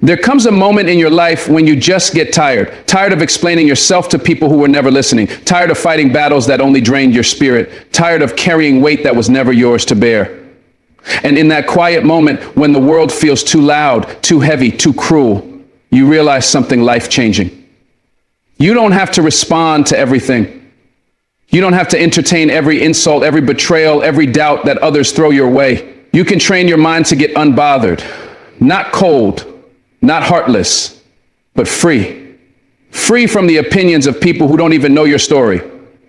There comes a moment in your life when you just get tired of explaining yourself to people who were never listening, tired of fighting battles that only drained your spirit, tired of carrying weight that was never yours to bear. And in that quiet moment, when the world feels too loud, too heavy, too cruel, you realize something life-changing. You don't have to respond to everything. You don't have to entertain every insult, every betrayal, every doubt that others throw your way. You can train your mind to get unbothered, not cold, not heartless, but free. Free from the opinions of people who don't even know your story.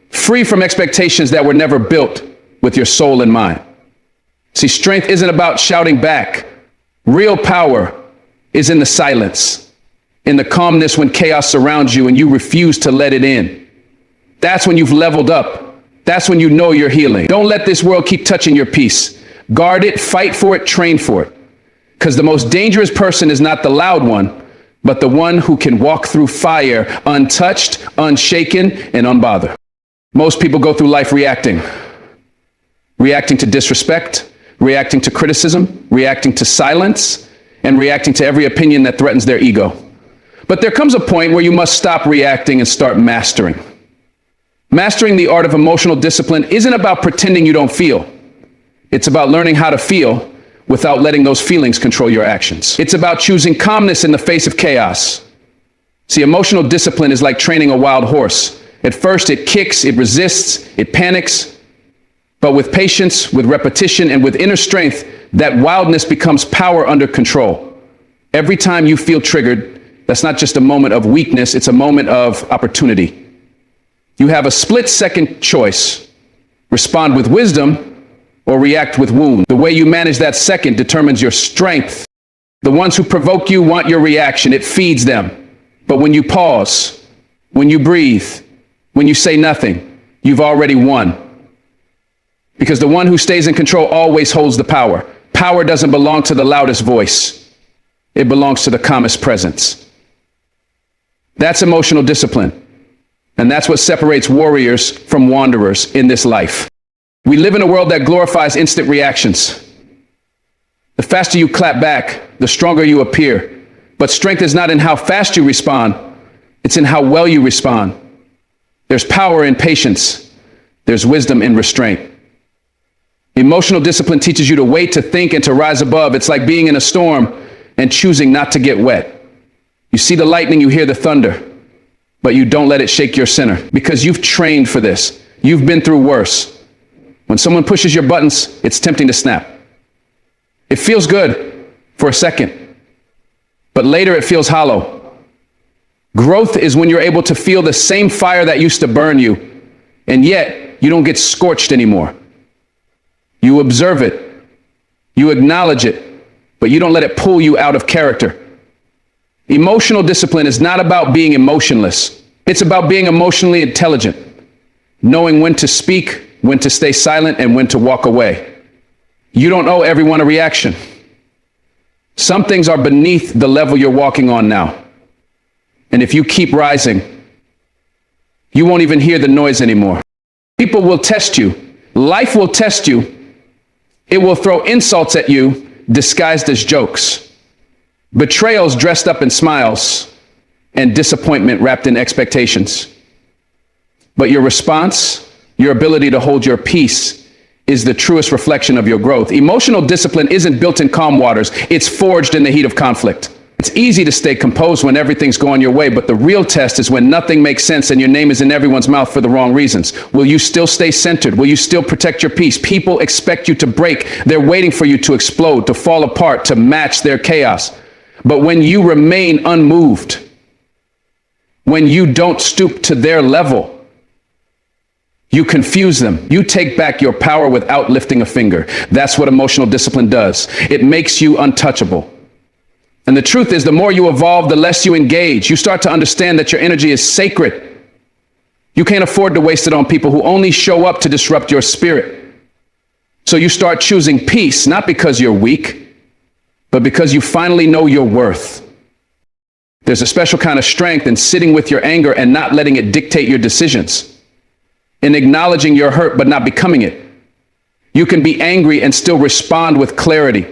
Free from expectations that were never built with your soul in mind. See, strength isn't about shouting back. Real power is in the silence, in the calmness when chaos surrounds you and you refuse to let it in. That's when you've leveled up. That's when you know you're healing. Don't let this world keep touching your peace. Guard it, fight for it, train for it. Because the most dangerous person is not the loud one, but the one who can walk through fire untouched, unshaken, and unbothered. Most people go through life reacting. Reacting to disrespect, reacting to criticism, reacting to silence, and reacting to every opinion that threatens their ego. But there comes a point where you must stop reacting and start mastering. Mastering the art of emotional discipline isn't about pretending you don't feel. It's about learning how to feel without letting those feelings control your actions. It's about choosing calmness in the face of chaos. See, emotional discipline is like training a wild horse. At first, it kicks, it resists, it panics. But with patience, with repetition, and with inner strength, that wildness becomes power under control. Every time you feel triggered, that's not just a moment of weakness, it's a moment of opportunity. You have a split-second choice. Respond with wisdom or react with wound. The way you manage that second determines your strength. The ones who provoke you want your reaction. It feeds them. But when you pause, when you breathe, when you say nothing, you've already won. Because the one who stays in control always holds the power. Power doesn't belong to the loudest voice. It belongs to the calmest presence. That's emotional discipline. And that's what separates warriors from wanderers in this life. We live in a world that glorifies instant reactions. The faster you clap back, the stronger you appear. But strength is not in how fast you respond. It's in how well you respond. There's power in patience. There's wisdom in restraint. Emotional discipline teaches you to wait, to think, and to rise above. It's like being in a storm and choosing not to get wet. You see the lightning, you hear the thunder, but you don't let it shake your center because you've trained for this. You've been through worse. When someone pushes your buttons, it's tempting to snap. It feels good for a second, but later it feels hollow. Growth is when you're able to feel the same fire that used to burn you, and yet you don't get scorched anymore. You observe it, you acknowledge it, but you don't let it pull you out of character. Emotional discipline is not about being emotionless. It's about being emotionally intelligent, knowing when to speak, when to stay silent, and when to walk away. You don't owe everyone a reaction. Some things are beneath the level you're walking on now. And if you keep rising, you won't even hear the noise anymore. People will test you. Life will test you. It will throw insults at you disguised as jokes. Betrayals dressed up in smiles, and disappointment wrapped in expectations. But your response, your ability to hold your peace, is the truest reflection of your growth. Emotional discipline isn't built in calm waters. It's forged in the heat of conflict. It's easy to stay composed when everything's going your way, but the real test is when nothing makes sense and your name is in everyone's mouth for the wrong reasons. Will you still stay centered? Will you still protect your peace? People expect you to break. They're waiting for you to explode, to fall apart, to match their chaos. But when you remain unmoved, when you don't stoop to their level, you confuse them. You take back your power without lifting a finger. That's what emotional discipline does. It makes you untouchable. And the truth is, the more you evolve, the less you engage. You start to understand that your energy is sacred. You can't afford to waste it on people who only show up to disrupt your spirit. So you start choosing peace, not because you're weak, but because you finally know your worth. There's a special kind of strength in sitting with your anger and not letting it dictate your decisions. In acknowledging your hurt, but not becoming it. You can be angry and still respond with clarity.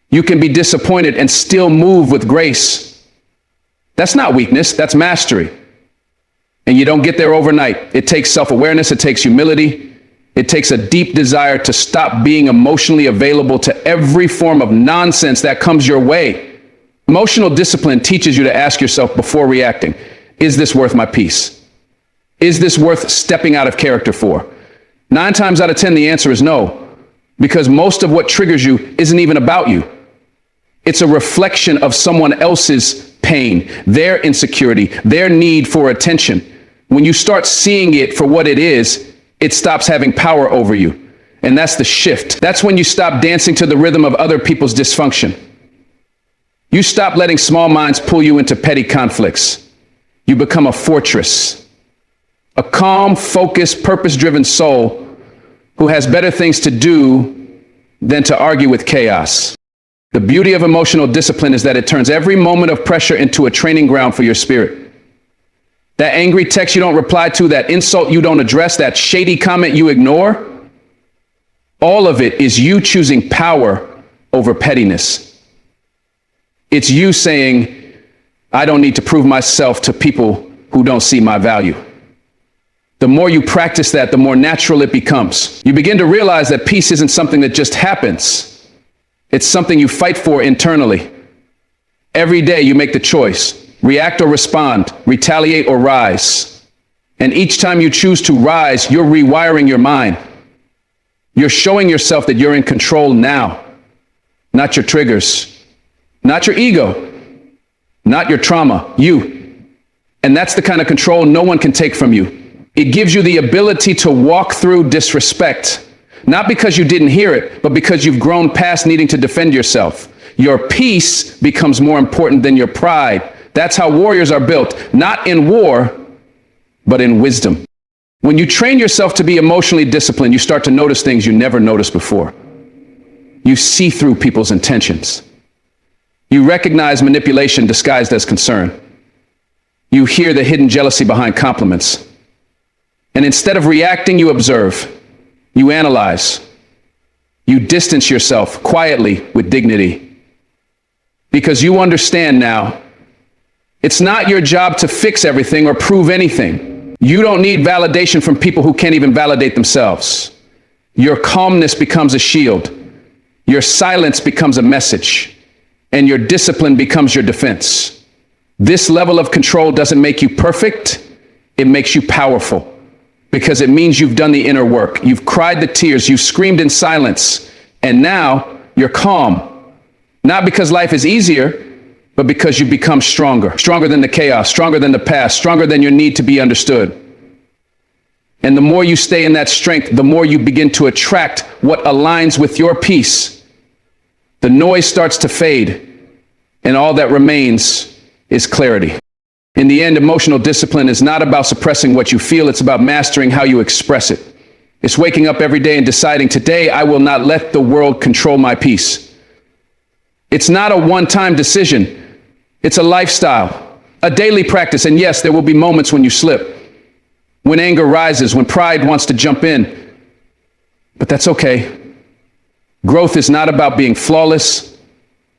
You can be disappointed and still move with grace. That's not weakness, that's mastery. And you don't get there overnight. It takes self-awareness, it takes humility, it takes a deep desire to stop being emotionally available to every form of nonsense that comes your way. Emotional discipline teaches you to ask yourself before reacting, is this worth my peace? Is this worth stepping out of character for? 9 times out of 10, the answer is no, because most of what triggers you isn't even about you. It's a reflection of someone else's pain, their insecurity, their need for attention. When you start seeing it for what it is, it stops having power over you. And that's the shift. That's when you stop dancing to the rhythm of other people's dysfunction. You stop letting small minds pull you into petty conflicts. You become a fortress, a calm, focused, purpose-driven soul who has better things to do than to argue with chaos. The beauty of emotional discipline is that it turns every moment of pressure into a training ground for your spirit. That angry text you don't reply to, that insult you don't address, that shady comment you ignore, all of it is you choosing power over pettiness. It's you saying, I don't need to prove myself to people who don't see my value. The more you practice that, the more natural it becomes. You begin to realize that peace isn't something that just happens. It's something you fight for internally. Every day you make the choice. React or respond, retaliate or rise. And each time you choose to rise, you're rewiring your mind. You're showing yourself that you're in control now, not your triggers, not your ego, not your trauma, you. And that's the kind of control no one can take from you. It gives you the ability to walk through disrespect, not because you didn't hear it, but because you've grown past needing to defend yourself. Your peace becomes more important than your pride. That's how warriors are built, not in war, but in wisdom. When you train yourself to be emotionally disciplined, you start to notice things you never noticed before. You see through people's intentions. You recognize manipulation disguised as concern. You hear the hidden jealousy behind compliments. And instead of reacting, you observe. You analyze. You distance yourself quietly with dignity. Because you understand now, it's not your job to fix everything or prove anything. You don't need validation from people who can't even validate themselves. Your calmness becomes a shield. Your silence becomes a message. And your discipline becomes your defense. This level of control doesn't make you perfect. It makes you powerful. Because it means you've done the inner work. You've cried the tears. You've screamed in silence. And now you're calm. Not because life is easier, but because you become stronger. Stronger than the chaos, stronger than the past, stronger than your need to be understood. And the more you stay in that strength, the more you begin to attract what aligns with your peace. The noise starts to fade, and all that remains is clarity. In the end, emotional discipline is not about suppressing what you feel, it's about mastering how you express it. It's waking up every day and deciding, today I will not let the world control my peace. It's not a one-time decision. It's a lifestyle, a daily practice. And yes, there will be moments when you slip, when anger rises, when pride wants to jump in. But that's okay. Growth is not about being flawless.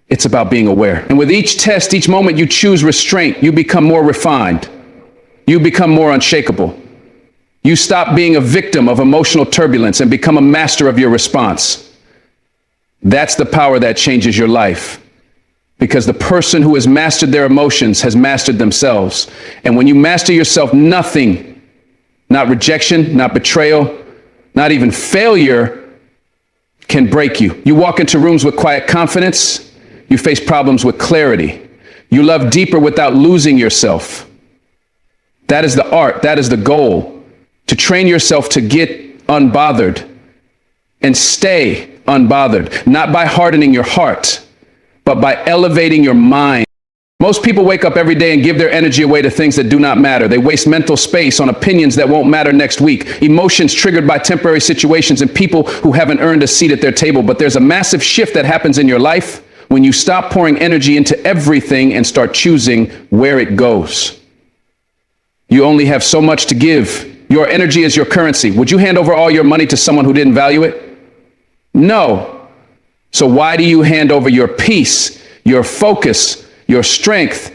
It's about being aware. And with each test, each moment you choose restraint, you become more refined. You become more unshakable. You stop being a victim of emotional turbulence and become a master of your response. That's the power that changes your life. Because the person who has mastered their emotions has mastered themselves. And when you master yourself, nothing, not rejection, not betrayal, not even failure, can break you. You walk into rooms with quiet confidence. You face problems with clarity. You love deeper without losing yourself. That is the art. That is the goal. To train yourself to get unbothered and stay unbothered, not by hardening your heart, but by elevating your mind. Most people wake up every day and give their energy away to things that do not matter. They waste mental space on opinions that won't matter next week, emotions triggered by temporary situations and people who haven't earned a seat at their table. But there's a massive shift that happens in your life when you stop pouring energy into everything and start choosing where it goes. You only have so much to give. Your energy is your currency. Would you hand over all your money to someone who didn't value it? No. So why do you hand over your peace, your focus, your strength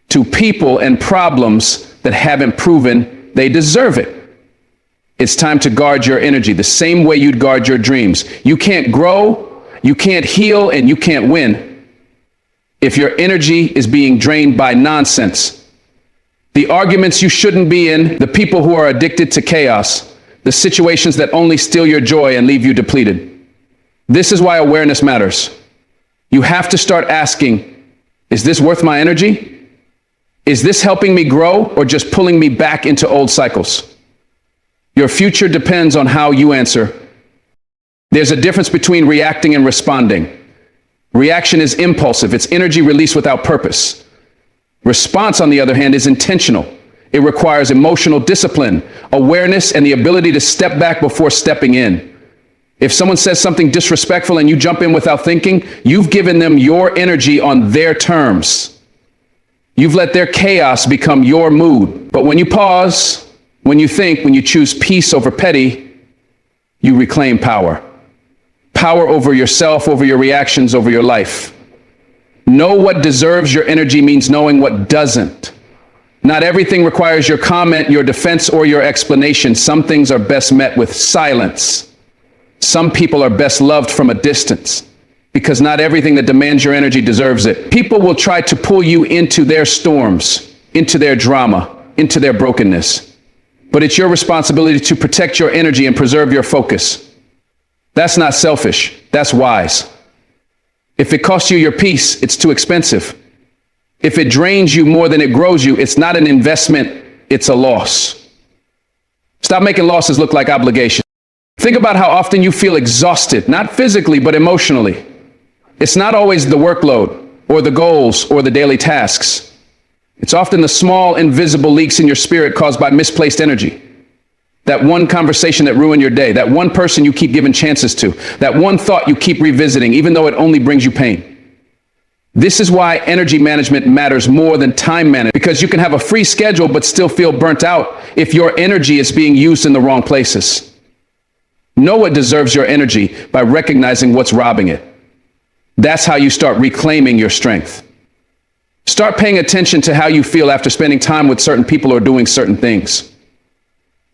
to people and problems that haven't proven they deserve it? It's time to guard your energy the same way you'd guard your dreams. You can't grow, you can't heal, and you can't win if your energy is being drained by nonsense. The arguments you shouldn't be in, the people who are addicted to chaos, the situations that only steal your joy and leave you depleted. This is why awareness matters. You have to start asking, is this worth my energy? Is this helping me grow or just pulling me back into old cycles? Your future depends on how you answer. There's a difference between reacting and responding. Reaction is impulsive. It's energy released without purpose. Response, on the other hand, is intentional. It requires emotional discipline, awareness, and the ability to step back before stepping in. If someone says something disrespectful and you jump in without thinking, you've given them your energy on their terms. You've let their chaos become your mood. But when you pause, when you think, when you choose peace over petty, you reclaim power. Power over yourself, over your reactions, over your life. Know what deserves your energy means knowing what doesn't. Not everything requires your comment, your defense, or your explanation. Some things are best met with silence. Some people are best loved from a distance, because not everything that demands your energy deserves it. People will try to pull you into their storms, into their drama, into their brokenness. But it's your responsibility to protect your energy and preserve your focus. That's not selfish, that's wise. If it costs you your peace, it's too expensive. If it drains you more than it grows you, it's not an investment, it's a loss. Stop making losses look like obligation. Think about how often you feel exhausted, not physically, but emotionally. It's not always the workload or the goals or the daily tasks. It's often the small, invisible leaks in your spirit caused by misplaced energy. That one conversation that ruined your day, that one person you keep giving chances to, that one thought you keep revisiting, even though it only brings you pain. This is why energy management matters more than time management, because you can have a free schedule but still feel burnt out if your energy is being used in the wrong places. Know what deserves your energy by recognizing what's robbing it. That's how you start reclaiming your strength. Start paying attention to how you feel after spending time with certain people or doing certain things.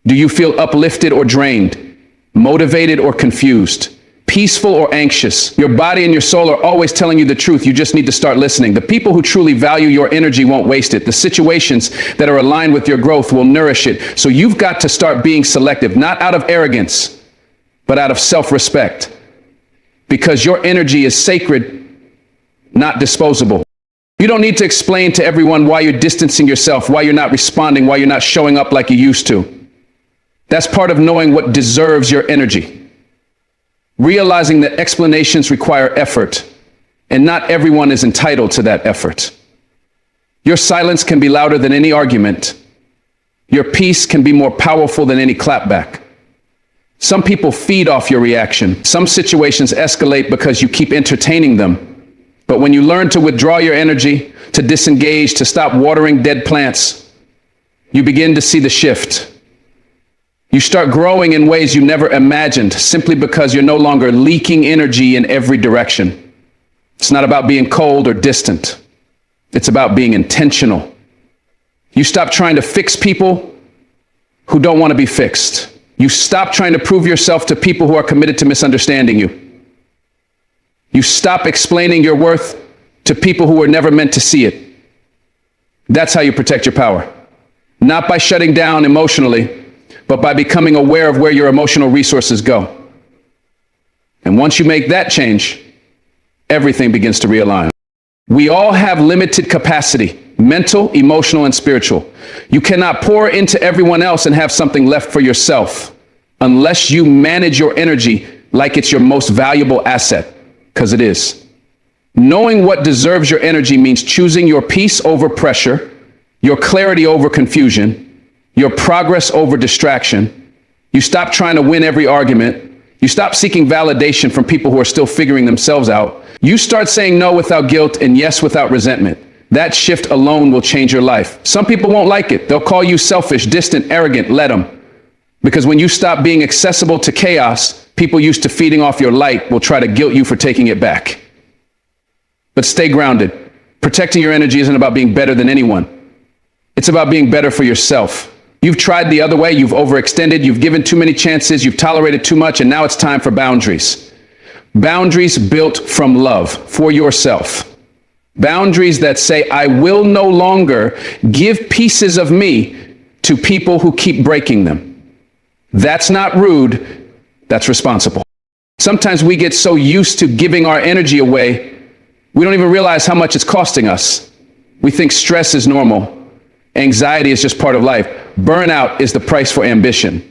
Do you feel uplifted or drained, motivated or confused, peaceful or anxious? Your body and your soul are always telling you the truth. You just need to start listening. The people who truly value your energy won't waste it. The situations that are aligned with your growth will nourish it. So you've got to start being selective, not out of arrogance, but out of self-respect, because your energy is sacred, not disposable. You don't need to explain to everyone why you're distancing yourself, why you're not responding, why you're not showing up like you used to. That's part of knowing what deserves your energy. Realizing that explanations require effort, and not everyone is entitled to that effort. Your silence can be louder than any argument. Your peace can be more powerful than any clapback. Some people feed off your reaction. Some situations escalate because you keep entertaining them. But when you learn to withdraw your energy, to disengage, to stop watering dead plants, you begin to see the shift. You start growing in ways you never imagined, simply because you're no longer leaking energy in every direction. It's not about being cold or distant. It's about being intentional. You stop trying to fix people who don't want to be fixed. You stop trying to prove yourself to people who are committed to misunderstanding you. You stop explaining your worth to people who were never meant to see it. That's how you protect your power. Not by shutting down emotionally, but by becoming aware of where your emotional resources go. And once you make that change, everything begins to realign. We all have limited capacity, mental, emotional, and spiritual. You cannot pour into everyone else and have something left for yourself unless you manage your energy like it's your most valuable asset, because it is. Knowing what deserves your energy means choosing your peace over pressure, your clarity over confusion, your progress over distraction. You stop trying to win every argument. You stop seeking validation from people who are still figuring themselves out. You start saying no without guilt and yes without resentment. That shift alone will change your life. Some people won't like it. They'll call you selfish, distant, arrogant. Let them. Because when you stop being accessible to chaos, People used to feeding off your light will try to guilt you for taking it back. But stay grounded. Protecting your energy isn't about being better than anyone. It's about being better for yourself. You've tried the other way, you've overextended, you've given too many chances, you've tolerated too much, and now it's time for boundaries. Boundaries built from love for yourself. Boundaries that say, I will no longer give pieces of me to people who keep breaking them. That's not rude, that's responsible. Sometimes we get so used to giving our energy away, we don't even realize how much it's costing us. We think stress is normal. Anxiety is just part of life. Burnout is the price for ambition.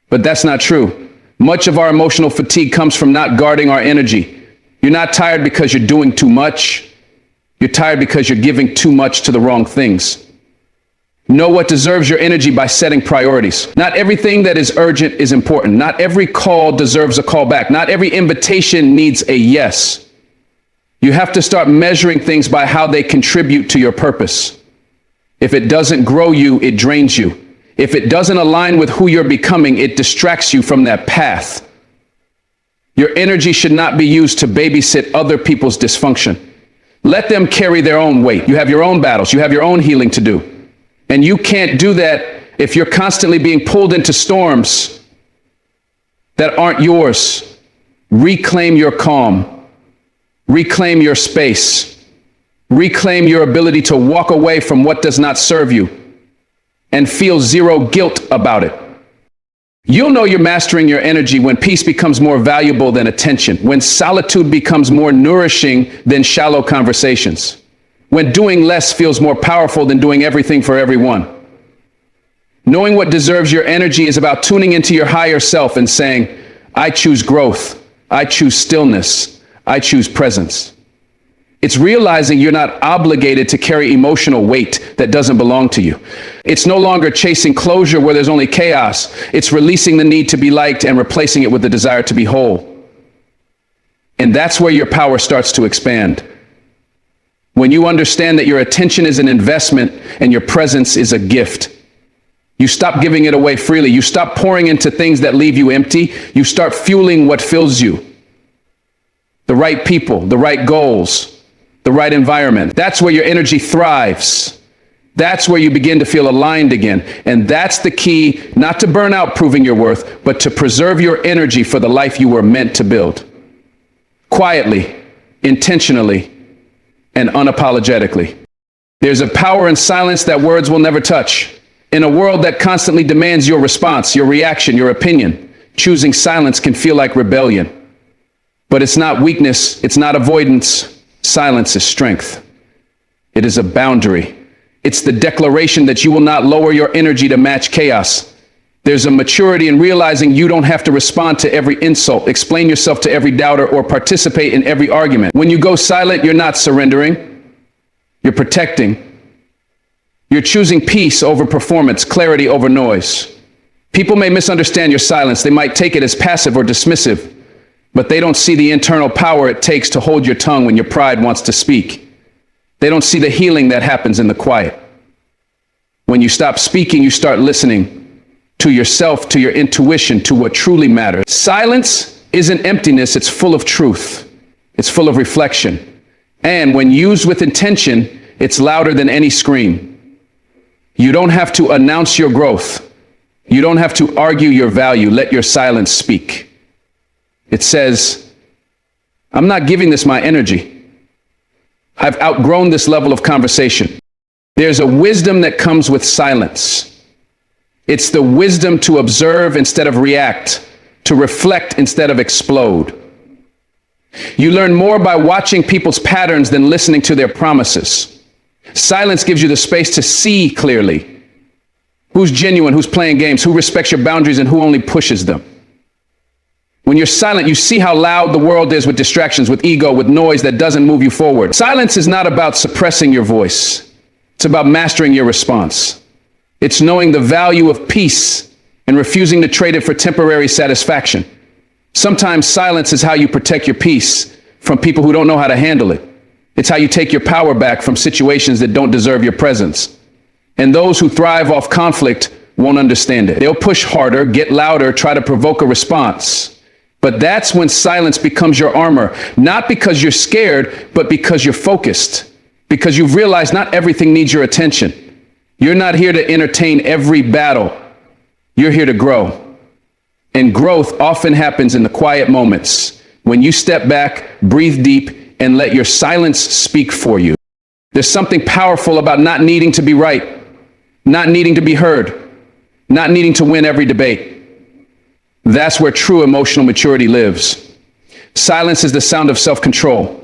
But that's not true. Much of our emotional fatigue comes from not guarding our energy. You're not tired because you're doing too much. You're tired because you're giving too much to the wrong things. Know what deserves your energy by setting priorities. Not everything that is urgent is important. Not every call deserves a call back. Not every invitation needs a yes. You have to start measuring things by how they contribute to your purpose. If it doesn't grow you, it drains you. If it doesn't align with who you're becoming, it distracts you from that path. Your energy should not be used to babysit other people's dysfunction. Let them carry their own weight. You have your own battles. You have your own healing to do. And you can't do that if you're constantly being pulled into storms that aren't yours. Reclaim your calm. Reclaim your space. Reclaim your ability to walk away from what does not serve you and feel zero guilt about it. You'll know you're mastering your energy when peace becomes more valuable than attention, when solitude becomes more nourishing than shallow conversations, when doing less feels more powerful than doing everything for everyone. Knowing what deserves your energy is about tuning into your higher self and saying, I choose growth, I choose stillness, I choose presence. It's realizing you're not obligated to carry emotional weight that doesn't belong to you. It's no longer chasing closure where there's only chaos. It's releasing the need to be liked and replacing it with the desire to be whole. And that's where your power starts to expand. When you understand that your attention is an investment and your presence is a gift. You stop giving it away freely. You stop pouring into things that leave you empty. You start fueling what fills you. The right people, the right goals, the right environment. That's where your energy thrives. That's where you begin to feel aligned again. And that's the key, not to burn out proving your worth, but to preserve your energy for the life you were meant to build. Quietly, intentionally, and unapologetically. There's a power in silence that words will never touch. In a world that constantly demands your response, your reaction, your opinion, choosing silence can feel like rebellion. But it's not weakness, it's not avoidance. Silence is strength. It is a boundary. It's the declaration that you will not lower your energy to match chaos. There's a maturity in realizing you don't have to respond to every insult, explain yourself to every doubter, or participate in every argument. When you go silent, you're not surrendering. You're protecting. You're choosing peace over performance, clarity over noise. People may misunderstand your silence. They might take it as passive or dismissive. But they don't see the internal power it takes to hold your tongue when your pride wants to speak. They don't see the healing that happens in the quiet. When you stop speaking, you start listening to yourself, to your intuition, to what truly matters. Silence isn't emptiness, it's full of truth. It's full of reflection. And when used with intention, it's louder than any scream. You don't have to announce your growth. You don't have to argue your value. Let your silence speak. It says, I'm not giving this my energy. I've outgrown this level of conversation. There's a wisdom that comes with silence. It's the wisdom to observe instead of react, to reflect instead of explode. You learn more by watching people's patterns than listening to their promises. Silence gives you the space to see clearly. Who's genuine, who's playing games, who respects your boundaries, and who only pushes them. When you're silent, you see how loud the world is with distractions, with ego, with noise that doesn't move you forward. Silence is not about suppressing your voice. It's about mastering your response. It's knowing the value of peace and refusing to trade it for temporary satisfaction. Sometimes silence is how you protect your peace from people who don't know how to handle it. It's how you take your power back from situations that don't deserve your presence. And those who thrive off conflict won't understand it. They'll push harder, get louder, try to provoke a response. But that's when silence becomes your armor, not because you're scared, but because you're focused, because you've realized not everything needs your attention. You're not here to entertain every battle. You're here to grow. And growth often happens in the quiet moments, when you step back, breathe deep, and let your silence speak for you. There's something powerful about not needing to be right, not needing to be heard, not needing to win every debate. That's where true emotional maturity lives. Silence is the sound of self-control,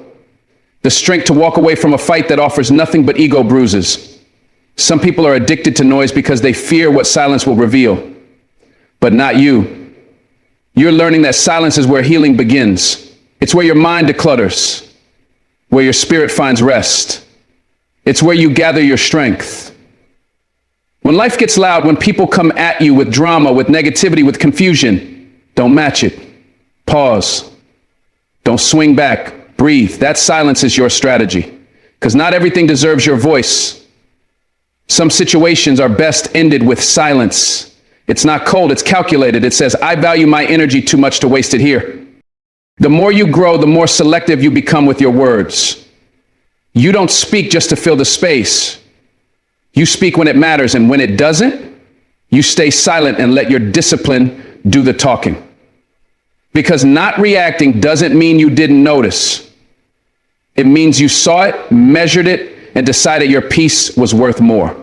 the strength to walk away from a fight that offers nothing but ego bruises. Some people are addicted to noise because they fear what silence will reveal, but not you. You're learning that silence is where healing begins. It's where your mind declutters, where your spirit finds rest. It's where you gather your strength. When life gets loud, when people come at you with drama, with negativity, with confusion, don't match it. Pause. Don't swing back. Breathe. That silence is your strategy, because not everything deserves your voice. Some situations are best ended with silence. It's not cold, it's calculated. It says, I value my energy too much to waste it here. The more you grow, the more selective you become with your words. You don't speak just to fill the space. You speak when it matters, and when it doesn't, you stay silent and let your discipline do the talking. Because not reacting doesn't mean you didn't notice. It means you saw it, measured it, and decided your peace was worth more.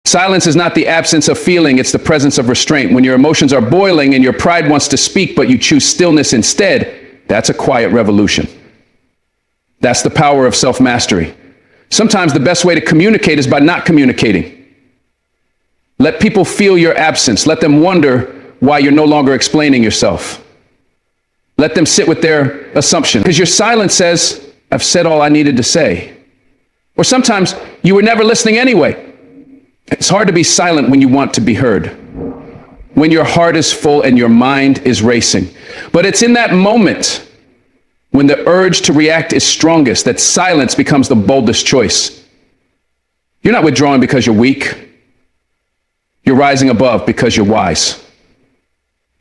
Silence is not the absence of feeling, it's the presence of restraint. When your emotions are boiling and your pride wants to speak, but you choose stillness instead, that's a quiet revolution. That's the power of self-mastery. Sometimes the best way to communicate is by not communicating. Let people feel your absence. Let them wonder why you're no longer explaining yourself. Let them sit with their assumption. Because your silence says, I've said all I needed to say. Or sometimes you were never listening anyway. It's hard to be silent when you want to be heard, when your heart is full and your mind is racing. But it's in that moment, when the urge to react is strongest, that silence becomes the boldest choice. You're not withdrawing because you're weak. You're rising above because you're wise.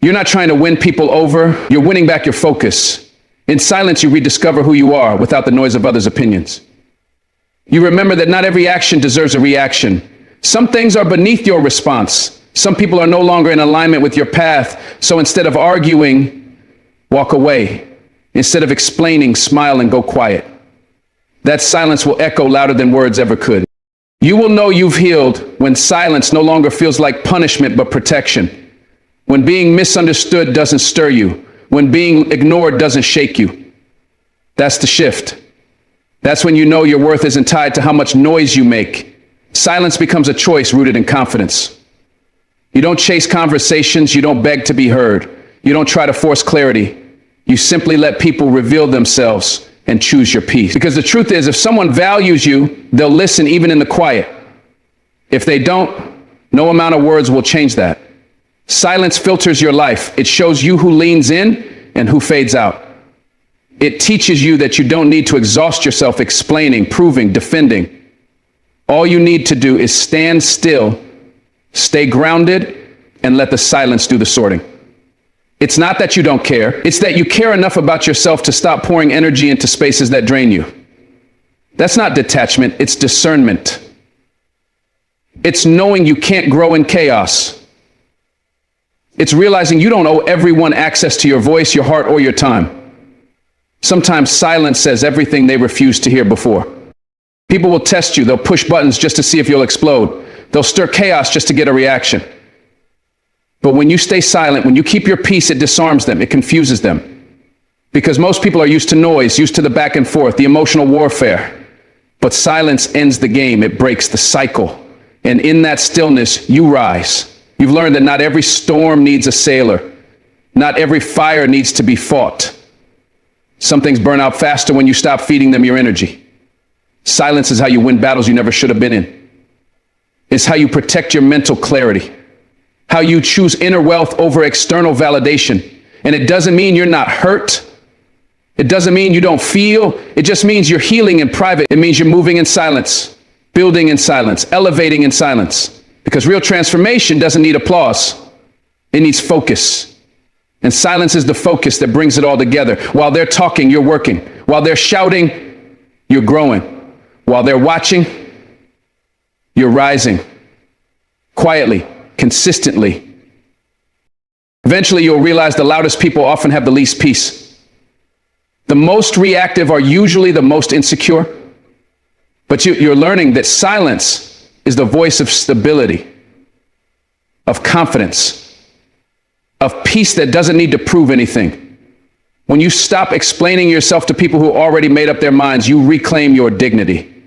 You're not trying to win people over. You're winning back your focus. In silence, you rediscover who you are without the noise of others' opinions. You remember that not every action deserves a reaction. Some things are beneath your response. Some people are no longer in alignment with your path. So instead of arguing, walk away. Instead of explaining, smile and go quiet. That silence will echo louder than words ever could. You will know you've healed when silence no longer feels like punishment but protection. When being misunderstood doesn't stir you. When being ignored doesn't shake you. That's the shift. That's when you know your worth isn't tied to how much noise you make. Silence becomes a choice rooted in confidence. You don't chase conversations. You don't beg to be heard. You don't try to force clarity. You simply let people reveal themselves and choose your peace. Because the truth is, if someone values you, they'll listen even in the quiet. If they don't, no amount of words will change that. Silence filters your life. It shows you who leans in and who fades out. It teaches you that you don't need to exhaust yourself explaining, proving, defending. All you need to do is stand still, stay grounded, and let the silence do the sorting. It's not that you don't care. It's that you care enough about yourself to stop pouring energy into spaces that drain you. That's not detachment, it's discernment. It's knowing you can't grow in chaos. It's realizing you don't owe everyone access to your voice, your heart, or your time. Sometimes silence says everything they refused to hear before. People will test you. They'll push buttons just to see if you'll explode. They'll stir chaos just to get a reaction. But when you stay silent, when you keep your peace, it disarms them. It confuses them. Because most people are used to noise, used to the back and forth, the emotional warfare. But silence ends the game. It breaks the cycle. And in that stillness, you rise. You've learned that not every storm needs a sailor. Not every fire needs to be fought. Some things burn out faster when you stop feeding them your energy. Silence is how you win battles you never should have been in. It's how you protect your mental clarity. How you choose inner wealth over external validation. And it doesn't mean you're not hurt. It doesn't mean you don't feel. It just means you're healing in private. It means you're moving in silence, building in silence, elevating in silence. Because real transformation doesn't need applause. It needs focus. And silence is the focus that brings it all together. While they're talking, you're working. While they're shouting, you're growing. While they're watching, you're rising. Quietly, consistently. Eventually, you'll realize the loudest people often have the least peace. The most reactive are usually the most insecure. But you're learning that silence is the voice of stability, of confidence, of peace that doesn't need to prove anything. When you stop explaining yourself to people who already made up their minds, you reclaim your dignity.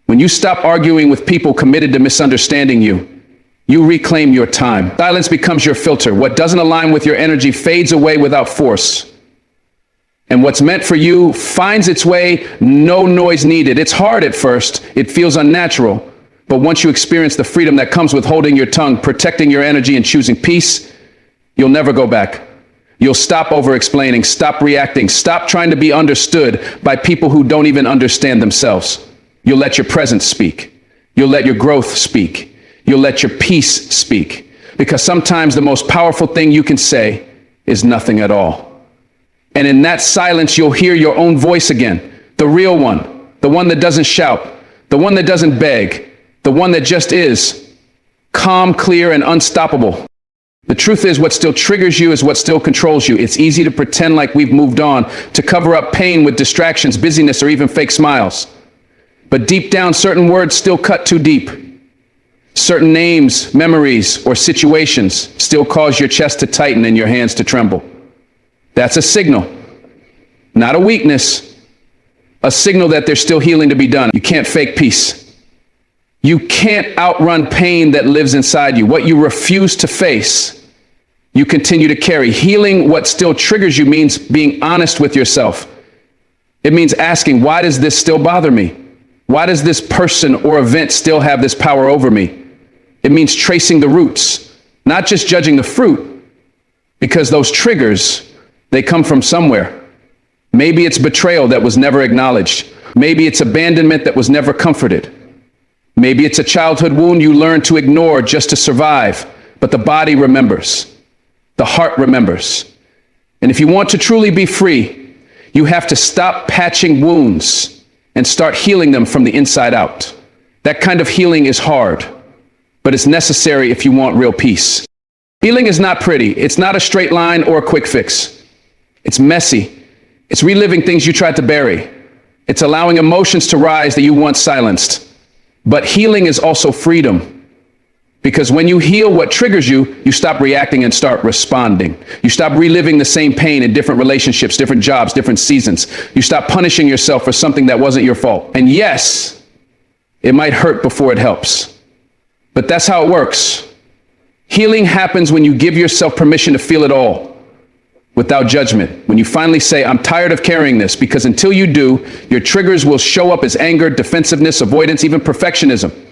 When you stop arguing with people committed to misunderstanding you, you reclaim your time. Silence becomes your filter. What doesn't align with your energy fades away without force. And what's meant for you finds its way, no noise needed. It's hard at first. It feels unnatural. But once you experience the freedom that comes with holding your tongue, protecting your energy, and choosing peace, you'll never go back. You'll stop over-explaining, stop reacting, stop trying to be understood by people who don't even understand themselves. You'll let your presence speak. You'll let your growth speak. You'll let your peace speak. Because sometimes the most powerful thing you can say is nothing at all. And in that silence, you'll hear your own voice again. The real one. The one that doesn't shout. The one that doesn't beg. The one that just is. Calm, clear, and unstoppable. The truth is, what still triggers you is what still controls you. It's easy to pretend like we've moved on, to cover up pain with distractions, busyness, or even fake smiles. But deep down, certain words still cut too deep. Certain names, memories, or situations still cause your chest to tighten and your hands to tremble. That's a signal, not a weakness, a signal that there's still healing to be done. You can't fake peace. You can't outrun pain that lives inside you. What you refuse to face, you continue to carry. Healing what still triggers you means being honest with yourself. It means asking, why does this still bother me? Why does this person or event still have this power over me? It means tracing the roots, not just judging the fruit, because those triggers, they come from somewhere. Maybe it's betrayal that was never acknowledged. Maybe it's abandonment that was never comforted. Maybe it's a childhood wound you learned to ignore just to survive, but the body remembers. The heart remembers. And if you want to truly be free, you have to stop patching wounds and start healing them from the inside out. That kind of healing is hard, but it's necessary if you want real peace. Healing is not pretty. It's not a straight line or a quick fix. It's messy. It's reliving things you tried to bury. It's allowing emotions to rise that you once silenced. But healing is also freedom. Because when you heal what triggers you, you stop reacting and start responding. You stop reliving the same pain in different relationships, different jobs, different seasons. You stop punishing yourself for something that wasn't your fault. And yes, it might hurt before it helps. But that's how it works. Healing happens when you give yourself permission to feel it all without judgment. When you finally say, I'm tired of carrying this, because until you do, your triggers will show up as anger, defensiveness, avoidance, even perfectionism.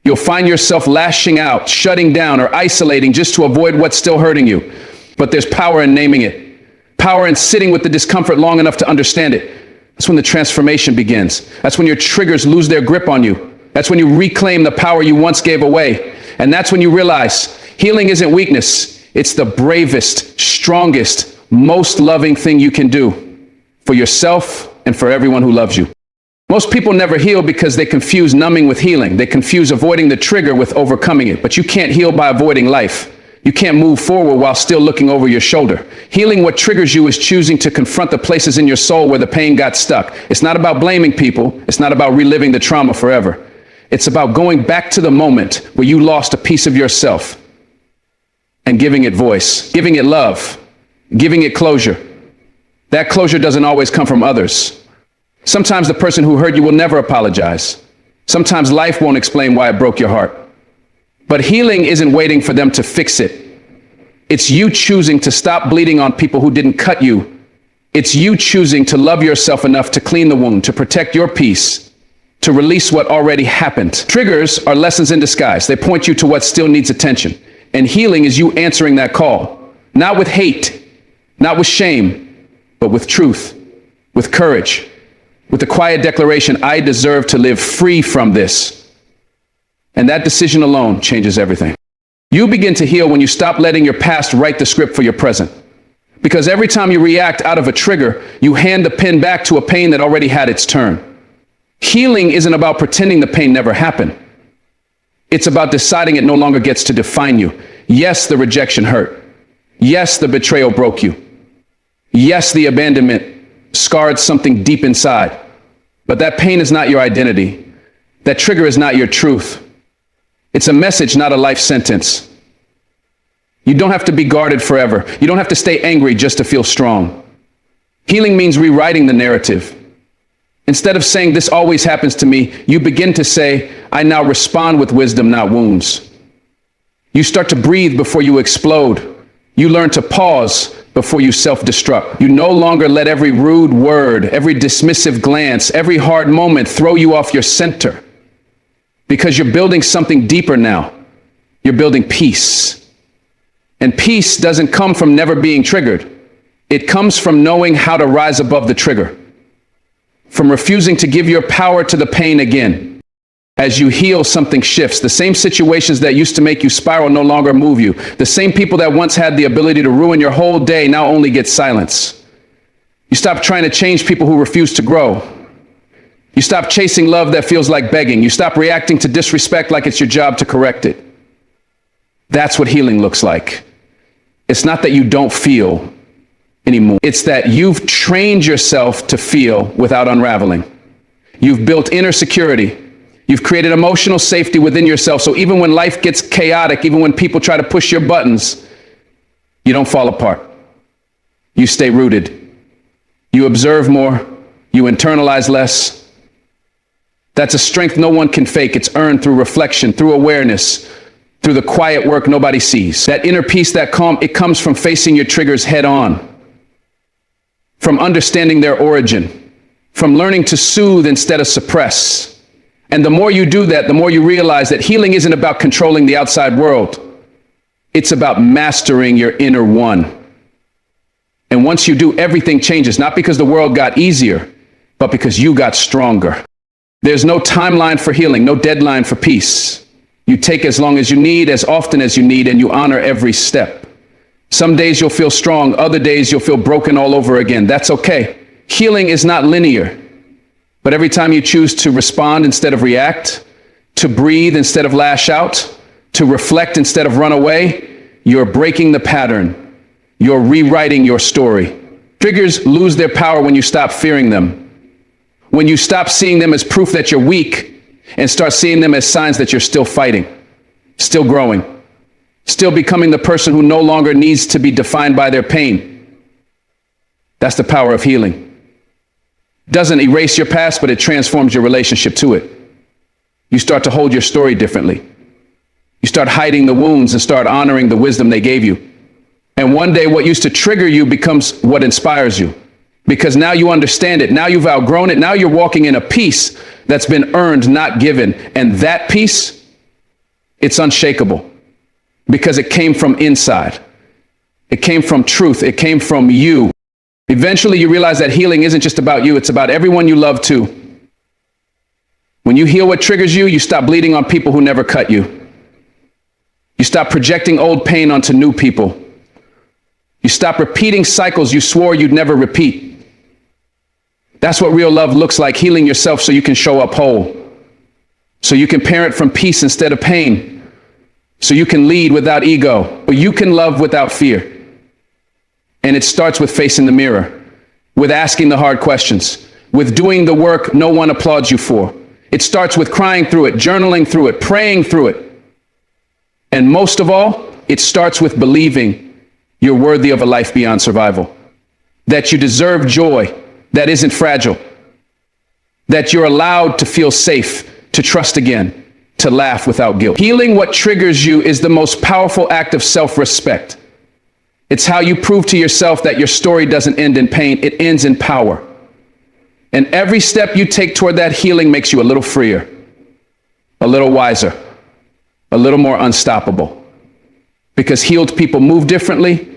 You'll find yourself lashing out, shutting down, or isolating just to avoid what's still hurting you. But there's power in naming it. Power in sitting with the discomfort long enough to understand it. That's when the transformation begins. That's when your triggers lose their grip on you. That's when you reclaim the power you once gave away. And that's when you realize healing isn't weakness. It's the bravest, strongest, most loving thing you can do for yourself and for everyone who loves you. Most people never heal because they confuse numbing with healing. They confuse avoiding the trigger with overcoming it. But you can't heal by avoiding life. You can't move forward while still looking over your shoulder. Healing what triggers you is choosing to confront the places in your soul where the pain got stuck. It's not about blaming people. It's not about reliving the trauma forever. It's about going back to the moment where you lost a piece of yourself and giving it voice, giving it love, giving it closure. That closure doesn't always come from others. Sometimes the person who hurt you will never apologize. Sometimes life won't explain why it broke your heart. But healing isn't waiting for them to fix it. It's you choosing to stop bleeding on people who didn't cut you. It's you choosing to love yourself enough to clean the wound, to protect your peace, to release what already happened. Triggers are lessons in disguise. They point you to what still needs attention. And healing is you answering that call, not with hate, not with shame, but with truth, with courage, with the quiet declaration, I deserve to live free from this. And that decision alone changes everything. You begin to heal when you stop letting your past write the script for your present. Because every time you react out of a trigger, you hand the pen back to a pain that already had its turn. Healing isn't about pretending the pain never happened. It's about deciding it no longer gets to define you. Yes, the rejection hurt. Yes, the betrayal broke you. Yes, the abandonment scarred something deep inside. But that pain is not your identity. That trigger is not your truth. It's a message, not a life sentence. You don't have to be guarded forever. You don't have to stay angry just to feel strong. Healing means rewriting the narrative. Instead of saying, "This always happens to me," you begin to say, "I now respond with wisdom, not wounds." You start to breathe before you explode. You learn to pause before you self-destruct. You no longer let every rude word, every dismissive glance, every hard moment throw you off your center. Because you're building something deeper now. You're building peace. And peace doesn't come from never being triggered. It comes from knowing how to rise above the trigger. From refusing to give your power to the pain again. As you heal, something shifts. The same situations that used to make you spiral no longer move you. The same people that once had the ability to ruin your whole day now only get silence. You stop trying to change people who refuse to grow. You stop chasing love that feels like begging. You stop reacting to disrespect like it's your job to correct it. That's what healing looks like. It's not that you don't feel anymore. It's that you've trained yourself to feel without unraveling. You've built inner security. You've created emotional safety within yourself. So even when life gets chaotic, even when people try to push your buttons, you don't fall apart. You stay rooted. You observe more. You internalize less. That's a strength no one can fake. It's earned through reflection, through awareness, through the quiet work nobody sees. That inner peace, that calm, it comes from facing your triggers head on, from understanding their origin, from learning to soothe instead of suppress. And the more you do that, the more you realize that healing isn't about controlling the outside world. It's about mastering your inner one. And once you do, everything changes, not because the world got easier, but because you got stronger. There's no timeline for healing, no deadline for peace. You take as long as you need, as often as you need, and you honor every step. Some days you'll feel strong, other days you'll feel broken all over again. That's okay. Healing is not linear. But every time you choose to respond instead of react, to breathe instead of lash out, to reflect instead of run away, you're breaking the pattern. You're rewriting your story. Triggers lose their power when you stop fearing them. When you stop seeing them as proof that you're weak and start seeing them as signs that you're still fighting, still growing, still becoming the person who no longer needs to be defined by their pain. That's the power of healing. Doesn't erase your past, but it transforms your relationship to it. You start to hold your story differently. You start hiding the wounds and start honoring the wisdom they gave you. And one day what used to trigger you becomes what inspires you. Because now you understand it. Now you've outgrown it. Now you're walking in a peace that's been earned, not given. And that peace, it's unshakable. Because it came from inside. It came from truth. It came from you. Eventually you realize that healing isn't just about you. It's about everyone you love too. When you heal what triggers you, you stop bleeding on people who never cut you. You stop projecting old pain onto new people. You stop repeating cycles you swore you'd never repeat. That's what real love looks like, healing yourself so you can show up whole. So you can parent from peace instead of pain. So you can lead without ego. Or you can love without fear. And it starts with facing the mirror, with asking the hard questions, with doing the work no one applauds you for. It starts with crying through it, journaling through it, praying through it. And most of all, it starts with believing you're worthy of a life beyond survival, that you deserve joy that isn't fragile, that you're allowed to feel safe, to trust again, to laugh without guilt. Healing what triggers you is the most powerful act of self-respect. It's how you prove to yourself that your story doesn't end in pain, it ends in power. And every step you take toward that healing makes you a little freer, a little wiser, a little more unstoppable. Because healed people move differently,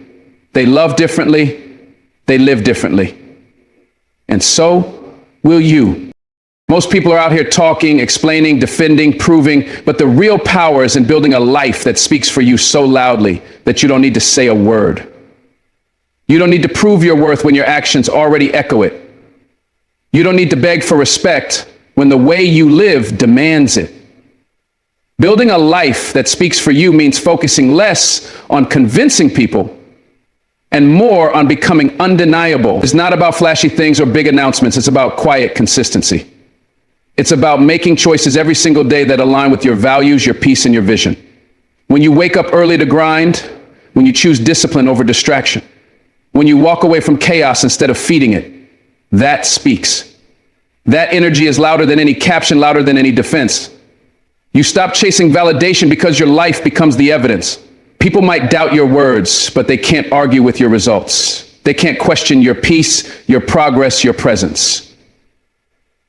they love differently, they live differently. And so will you. Most people are out here talking, explaining, defending, proving, but the real power is in building a life that speaks for you so loudly that you don't need to say a word. You don't need to prove your worth when your actions already echo it. You don't need to beg for respect when the way you live demands it. Building a life that speaks for you means focusing less on convincing people and more on becoming undeniable. It's not about flashy things or big announcements. It's about quiet consistency. It's about making choices every single day that align with your values, your peace, and your vision. When you wake up early to grind, when you choose discipline over distraction, when you walk away from chaos instead of feeding it, that speaks. That energy is louder than any caption, louder than any defense. You stop chasing validation because your life becomes the evidence. People might doubt your words, but they can't argue with your results. They can't question your peace, your progress, your presence.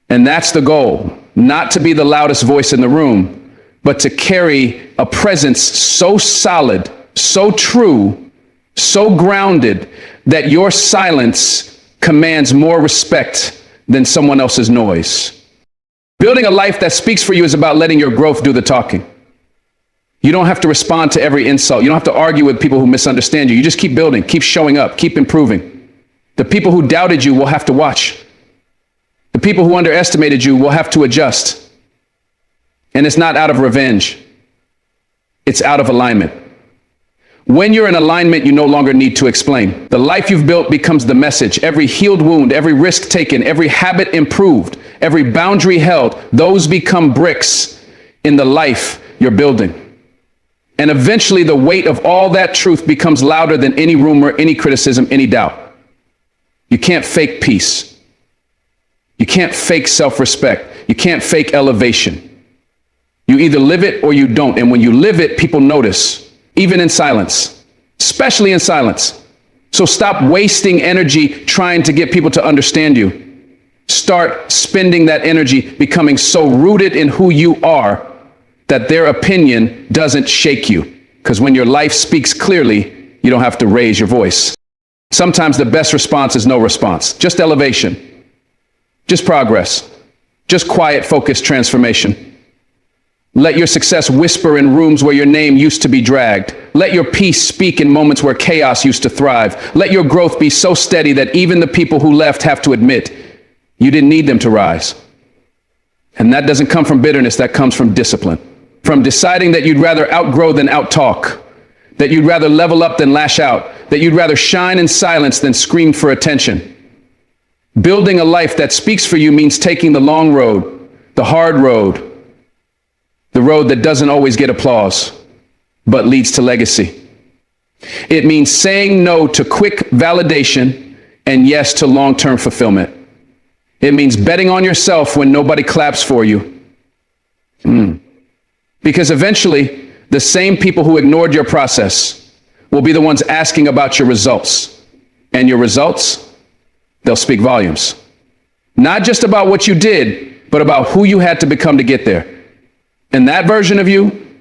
And that's the goal, not to be the loudest voice in the room, but to carry a presence so solid, so true, so grounded that your silence commands more respect than someone else's noise. Building a life that speaks for you is about letting your growth do the talking. You don't have to respond to every insult. You don't have to argue with people who misunderstand you. You just keep building, keep showing up, keep improving. The people who doubted you will have to watch. The people who underestimated you will have to adjust. And it's not out of revenge. It's out of alignment. When you're in alignment, you no longer need to explain. The life you've built becomes the message. Every healed wound, every risk taken, every habit improved, every boundary held, those become bricks in the life you're building. And eventually the weight of all that truth becomes louder than any rumor, any criticism, any doubt. You can't fake peace. You can't fake self-respect. You can't fake elevation. You either live it or you don't. And when you live it, people notice, even in silence, especially in silence. So stop wasting energy trying to get people to understand you. Start spending that energy becoming so rooted in who you are that their opinion doesn't shake you. Because when your life speaks clearly, you don't have to raise your voice. Sometimes the best response is no response, just elevation. Just progress, just quiet, focused transformation. Let your success whisper in rooms where your name used to be dragged. Let your peace speak in moments where chaos used to thrive. Let your growth be so steady that even the people who left have to admit you didn't need them to rise. And that doesn't come from bitterness, that comes from discipline. From deciding that you'd rather outgrow than outtalk, that you'd rather level up than lash out, that you'd rather shine in silence than scream for attention. Building a life that speaks for you means taking the long road, the hard road, the road that doesn't always get applause, but leads to legacy. It means saying no to quick validation and yes to long-term fulfillment. It means betting on yourself when nobody claps for you. Because eventually, the same people who ignored your process will be the ones asking about your results. And your results, they'll speak volumes. Not just about what you did, but about who you had to become to get there. And that version of you,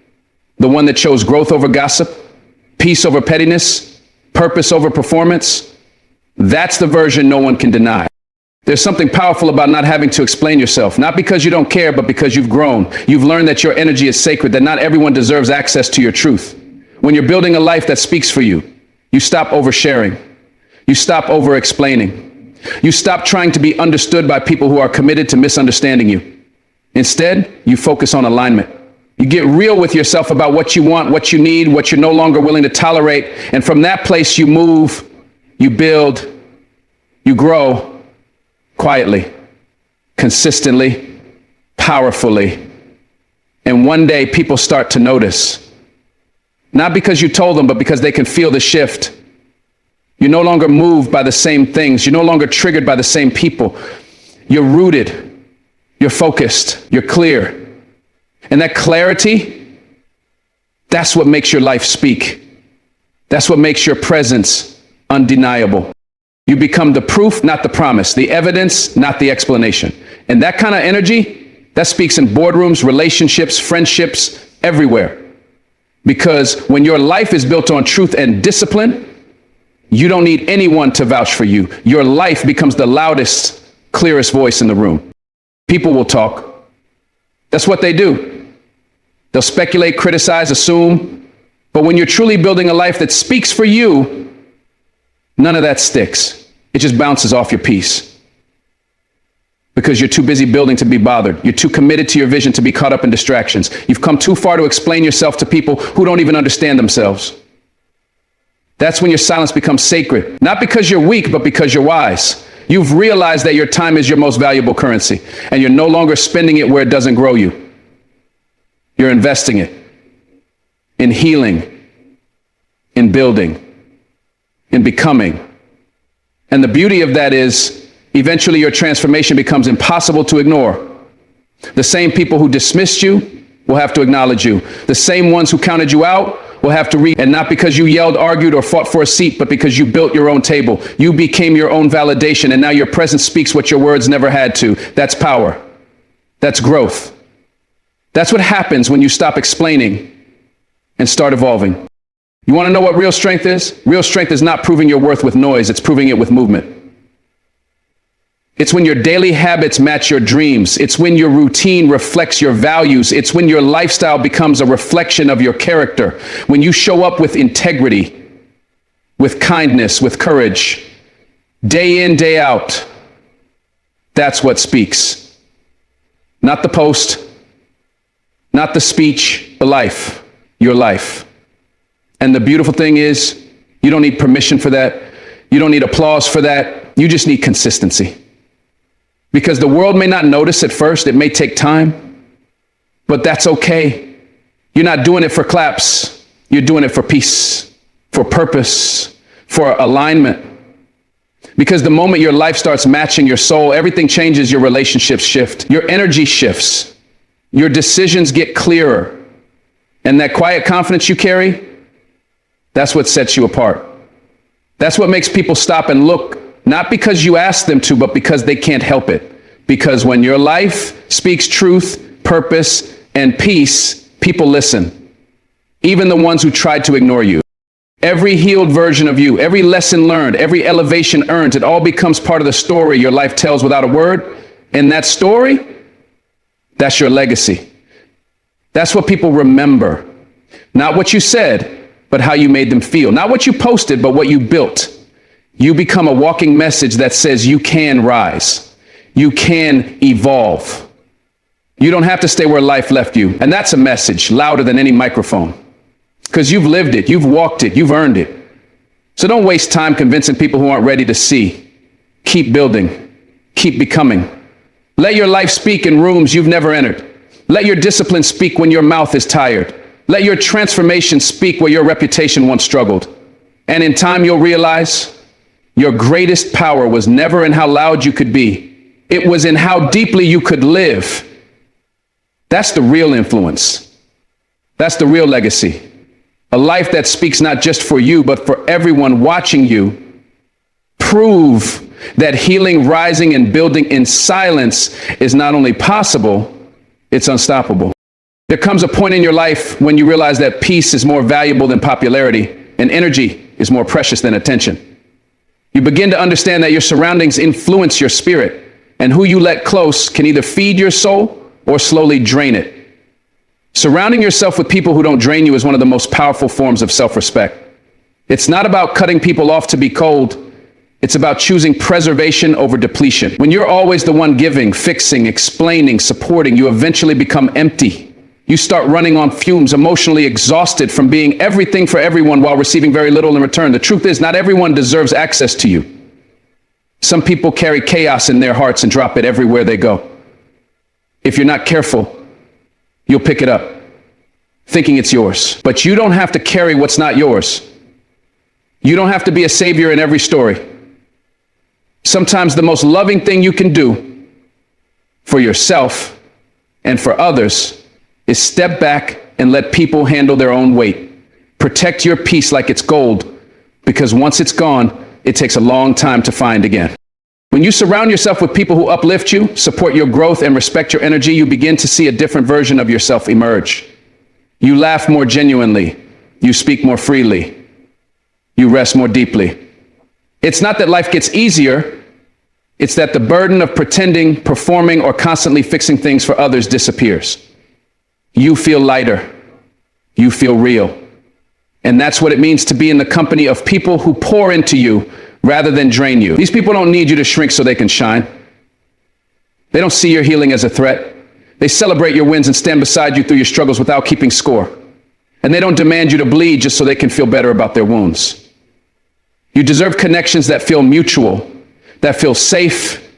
the one that chose growth over gossip, peace over pettiness, purpose over performance, that's the version no one can deny. There's something powerful about not having to explain yourself, not because you don't care, but because you've grown. You've learned that your energy is sacred, that not everyone deserves access to your truth. When you're building a life that speaks for you, you stop oversharing. You stop over-explaining. You stop trying to be understood by people who are committed to misunderstanding you. Instead, you focus on alignment. You get real with yourself about what you want, what you need, what you're no longer willing to tolerate. And from that place, you move, you build, you grow quietly, consistently, powerfully. And one day people start to notice, not because you told them, but because they can feel the shift. You're no longer moved by the same things. You're no longer triggered by the same people. You're rooted. You're focused. You're clear. And that clarity, that's what makes your life speak. That's what makes your presence undeniable. You become the proof, not the promise, the evidence, not the explanation. And that kind of energy, that speaks in boardrooms, relationships, friendships, everywhere. Because when your life is built on truth and discipline, you don't need anyone to vouch for you. Your life becomes the loudest, clearest voice in the room. People will talk. That's what they do. They'll speculate, criticize, assume. But when you're truly building a life that speaks for you, none of that sticks. It just bounces off your piece. Because you're too busy building to be bothered. You're too committed to your vision to be caught up in distractions. You've come too far to explain yourself to people who don't even understand themselves. That's when your silence becomes sacred. Not because you're weak, but because you're wise. You've realized that your time is your most valuable currency, and you're no longer spending it where it doesn't grow you. You're investing it in healing, in building, in becoming. And the beauty of that is, eventually your transformation becomes impossible to ignore. The same people who dismissed you will have to acknowledge you. The same ones who counted you out will have to and not because you yelled, argued, or fought for a seat, but because you built your own table. You became your own validation, and now your presence speaks what your words never had to. That's power. That's growth. That's what happens when you stop explaining and start evolving. You want to know what real strength is? Real strength is not proving your worth with noise, it's proving it with movement. It's when your daily habits match your dreams. It's when your routine reflects your values. It's when your lifestyle becomes a reflection of your character. When you show up with integrity, with kindness, with courage, day in, day out. That's what speaks. Not the post, not the speech, the life, your life. And the beautiful thing is, you don't need permission for that. You don't need applause for that. You just need consistency. Because the world may not notice at first, it may take time, but that's okay. You're not doing it for claps. You're doing it for peace, for purpose, for alignment. Because the moment your life starts matching your soul, everything changes, your relationships shift, your energy shifts, your decisions get clearer. And that quiet confidence you carry, that's what sets you apart. That's what makes people stop and look. Not because you ask them to, but because they can't help it. Because when your life speaks truth, purpose, and peace, people listen. Even the ones who tried to ignore you. Every healed version of you, every lesson learned, every elevation earned, it all becomes part of the story your life tells without a word. And that story, that's your legacy. That's what people remember. Not what you said, but how you made them feel. Not what you posted, but what you built. You become a walking message that says you can rise. You can evolve. You don't have to stay where life left you. And that's a message louder than any microphone. Because you've lived it, you've walked it, you've earned it. So don't waste time convincing people who aren't ready to see. Keep building. Keep becoming. Let your life speak in rooms you've never entered. Let your discipline speak when your mouth is tired. Let your transformation speak where your reputation once struggled. And in time, you'll realize your greatest power was never in how loud you could be. It was in how deeply you could live. That's the real influence. That's the real legacy. A life that speaks not just for you, but for everyone watching you. Prove that healing, rising, and building in silence is not only possible, it's unstoppable. There comes a point in your life when you realize that peace is more valuable than popularity, and energy is more precious than attention. You begin to understand that your surroundings influence your spirit, and who you let close can either feed your soul or slowly drain it. Surrounding yourself with people who don't drain you is one of the most powerful forms of self-respect. It's not about cutting people off to be cold. It's about choosing preservation over depletion. When you're always the one giving, fixing, explaining, supporting, you eventually become empty. You start running on fumes, emotionally exhausted from being everything for everyone while receiving very little in return. The truth is, not everyone deserves access to you. Some people carry chaos in their hearts and drop it everywhere they go. If you're not careful, you'll pick it up, thinking it's yours. But you don't have to carry what's not yours. You don't have to be a savior in every story. Sometimes the most loving thing you can do for yourself and for others is step back and let people handle their own weight. Protect your peace like it's gold, because once it's gone, it takes a long time to find again. When you surround yourself with people who uplift you, support your growth, and respect your energy, you begin to see a different version of yourself emerge. You laugh more genuinely. You speak more freely. You rest more deeply. It's not that life gets easier. It's that the burden of pretending, performing, or constantly fixing things for others disappears. You feel lighter. You feel real. And that's what it means to be in the company of people who pour into you rather than drain you. These people don't need you to shrink so they can shine. They don't see your healing as a threat. They celebrate your wins and stand beside you through your struggles without keeping score. And they don't demand you to bleed just so they can feel better about their wounds. You deserve connections that feel mutual, that feel safe,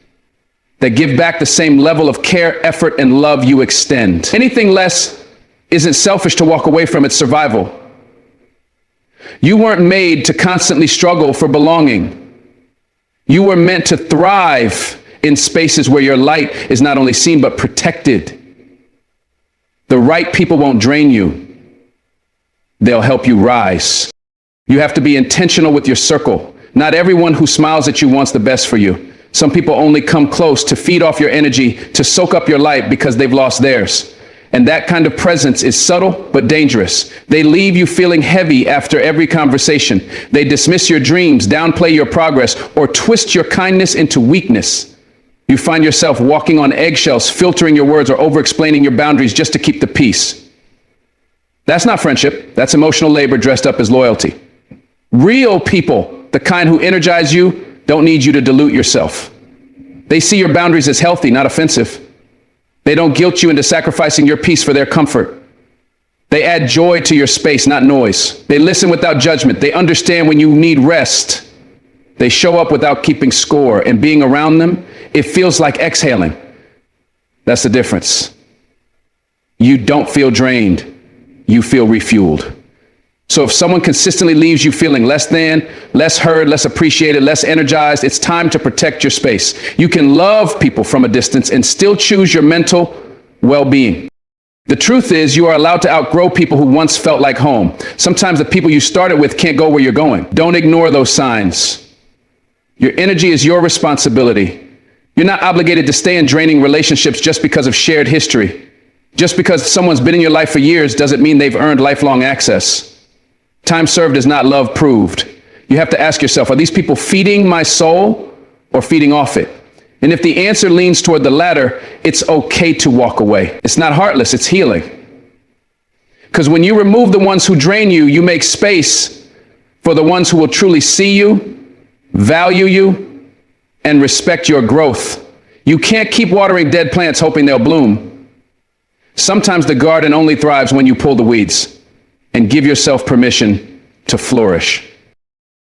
that give back the same level of care, effort, and love you extend. Anything less isn't selfish to walk away from, it's survival. You weren't made to constantly struggle for belonging. You were meant to thrive in spaces where your light is not only seen, but protected. The right people won't drain you. They'll help you rise. You have to be intentional with your circle. Not everyone who smiles at you wants the best for you. Some people only come close to feed off your energy, to soak up your light because they've lost theirs. And that kind of presence is subtle but dangerous. They leave you feeling heavy after every conversation. They dismiss your dreams, downplay your progress, or twist your kindness into weakness. You find yourself walking on eggshells, filtering your words, or over-explaining your boundaries just to keep the peace. That's not friendship. That's emotional labor dressed up as loyalty. Real people, the kind who energize you, don't need you to dilute yourself. They see your boundaries as healthy, not offensive. They don't guilt you into sacrificing your peace for their comfort. They add joy to your space, not noise. They listen without judgment. They understand when you need rest. They show up without keeping score, and being around them, it feels like exhaling. That's the difference. You don't feel drained. You feel refueled. So if someone consistently leaves you feeling less than, less heard, less appreciated, less energized, it's time to protect your space. You can love people from a distance and still choose your mental well-being. The truth is, you are allowed to outgrow people who once felt like home. Sometimes the people you started with can't go where you're going. Don't ignore those signs. Your energy is your responsibility. You're not obligated to stay in draining relationships just because of shared history. Just because someone's been in your life for years doesn't mean they've earned lifelong access. Time served is not love proved. You have to ask yourself, are these people feeding my soul or feeding off it? And if the answer leans toward the latter, it's okay to walk away. It's not heartless, it's healing. Because when you remove the ones who drain you, you make space for the ones who will truly see you, value you, and respect your growth. You can't keep watering dead plants hoping they'll bloom. Sometimes the garden only thrives when you pull the weeds and give yourself permission to flourish.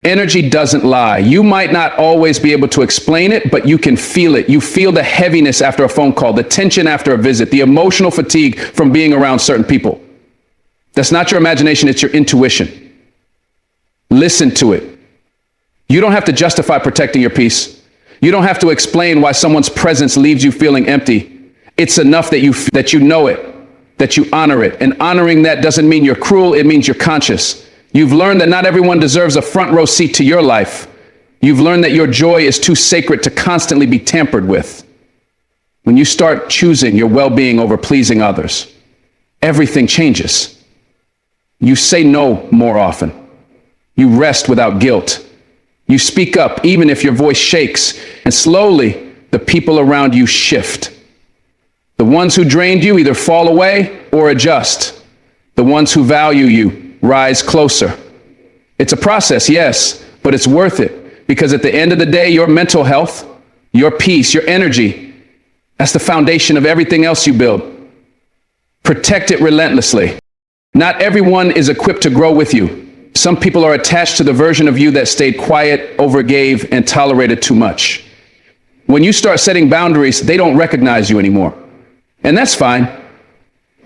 Energy doesn't lie. You might not always be able to explain it, but you can feel it. You feel the heaviness after a phone call, the tension after a visit, the emotional fatigue from being around certain people. That's not your imagination, it's your intuition. Listen to it. You don't have to justify protecting your peace. You don't have to explain why someone's presence leaves you feeling empty. It's enough that you know it, that you honor it. And honoring that doesn't mean you're cruel, it means you're conscious. You've learned that not everyone deserves a front row seat to your life. You've learned that your joy is too sacred to constantly be tampered with. When you start choosing your well-being over pleasing others, everything changes. You say no more often. You rest without guilt. You speak up even if your voice shakes, and slowly the people around you shift. The ones who drained you either fall away or adjust. The ones who value you rise closer. It's a process, yes, but it's worth it, because at the end of the day, your mental health, your peace, your energy, that's the foundation of everything else you build. Protect it relentlessly. Not everyone is equipped to grow with you. Some people are attached to the version of you that stayed quiet, overgave, and tolerated too much. When you start setting boundaries, they don't recognize you anymore. And that's fine,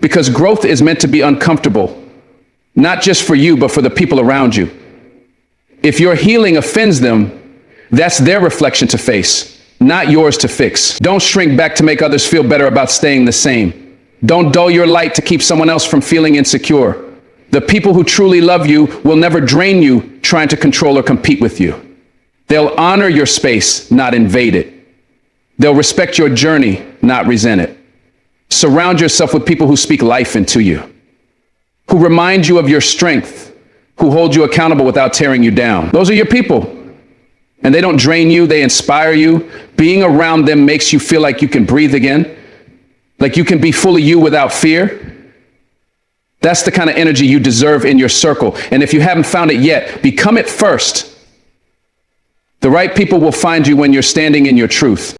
because growth is meant to be uncomfortable, not just for you, but for the people around you. If your healing offends them, that's their reflection to face, not yours to fix. Don't shrink back to make others feel better about staying the same. Don't dull your light to keep someone else from feeling insecure. The people who truly love you will never drain you trying to control or compete with you. They'll honor your space, not invade it. They'll respect your journey, not resent it. Surround yourself with people who speak life into you, who remind you of your strength, who hold you accountable without tearing you down. Those are your people. And they don't drain you, they inspire you. Being around them makes you feel like you can breathe again, like you can be fully you without fear. That's the kind of energy you deserve in your circle. And if you haven't found it yet, become it first. The right people will find you when you're standing in your truth.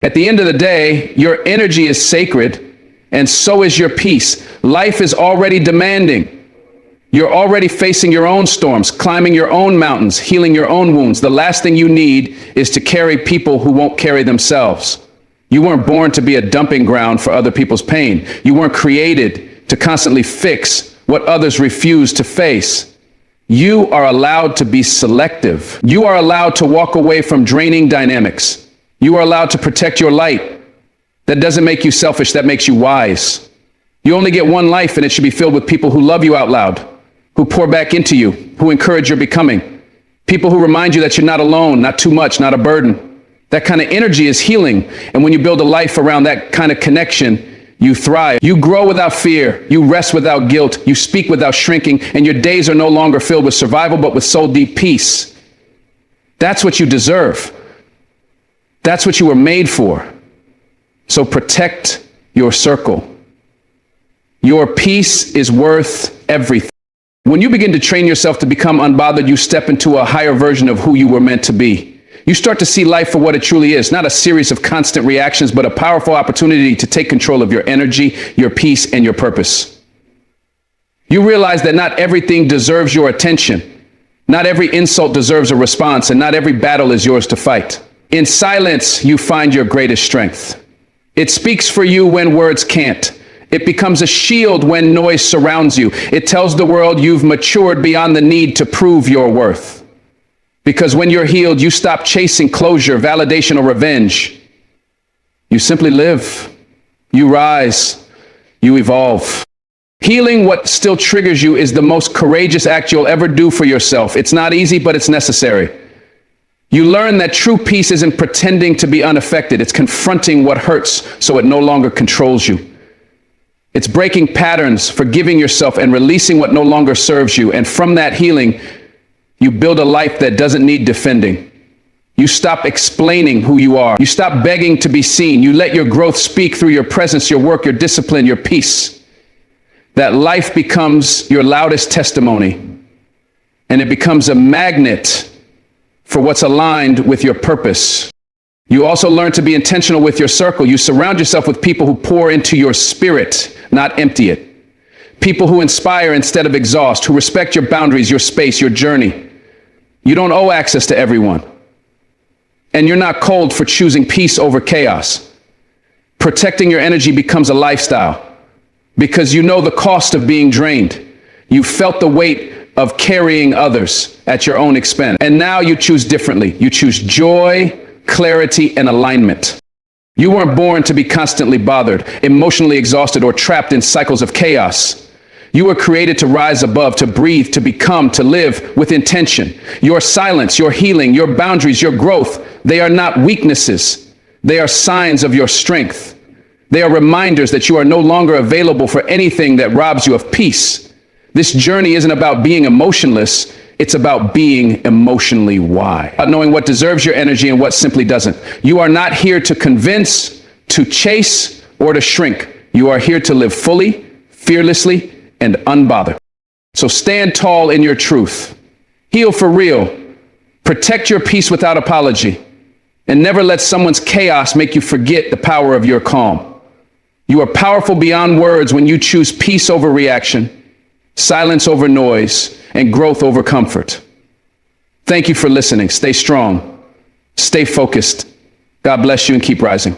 At the end of the day, your energy is sacred, and so is your peace. Life is already demanding. You're already facing your own storms, climbing your own mountains, healing your own wounds. The last thing you need is to carry people who won't carry themselves. You weren't born to be a dumping ground for other people's pain. You weren't created to constantly fix what others refuse to face. You are allowed to be selective. You are allowed to walk away from draining dynamics. You are allowed to protect your light. That doesn't make you selfish, that makes you wise. You only get one life, and it should be filled with people who love you out loud, who pour back into you, who encourage your becoming. People who remind you that you're not alone, not too much, not a burden. That kind of energy is healing. And when you build a life around that kind of connection, you thrive. You grow without fear. You rest without guilt. You speak without shrinking. And your days are no longer filled with survival, but with soul deep peace. That's what you deserve. That's what you were made for. So protect your circle. Your peace is worth everything. When you begin to train yourself to become unbothered, you step into a higher version of who you were meant to be. You start to see life for what it truly is, not a series of constant reactions, but a powerful opportunity to take control of your energy, your peace, and your purpose. You realize that not everything deserves your attention. Not every insult deserves a response, and not every battle is yours to fight. In silence, you find your greatest strength. It speaks for you when words can't. It becomes a shield when noise surrounds you. It tells the world you've matured beyond the need to prove your worth. Because when you're healed, you stop chasing closure, validation, or revenge. You simply live. You rise. You evolve. Healing what still triggers you is the most courageous act you'll ever do for yourself. It's not easy, but it's necessary. You learn that true peace isn't pretending to be unaffected. It's confronting what hurts so it no longer controls you. It's breaking patterns, forgiving yourself, and releasing what no longer serves you. And from that healing, you build a life that doesn't need defending. You stop explaining who you are. You stop begging to be seen. You let your growth speak through your presence, your work, your discipline, your peace. That life becomes your loudest testimony, and it becomes a magnet for what's aligned with your purpose. You also learn to be intentional with your circle. You surround yourself with people who pour into your spirit, not empty it. People who inspire instead of exhaust, who respect your boundaries, your space, your journey. You don't owe access to everyone. And you're not cold for choosing peace over chaos. Protecting your energy becomes a lifestyle because you know the cost of being drained. You felt the weight of carrying others at your own expense. And now you choose differently. You choose joy, clarity, and alignment. You weren't born to be constantly bothered, emotionally exhausted, or trapped in cycles of chaos. You were created to rise above, to breathe, to become, to live with intention. Your silence, your healing, your boundaries, your growth, they are not weaknesses. They are signs of your strength. They are reminders that you are no longer available for anything that robs you of peace. This journey isn't about being emotionless. It's about being emotionally wise, about knowing what deserves your energy and what simply doesn't. You are not here to convince, to chase, or to shrink. You are here to live fully, fearlessly, and unbothered. So stand tall in your truth. Heal for real. Protect your peace without apology. And never let someone's chaos make you forget the power of your calm. You are powerful beyond words when you choose peace over reaction, silence over noise, and growth over comfort. Thank you for listening. Stay strong. Stay focused. God bless you and keep rising.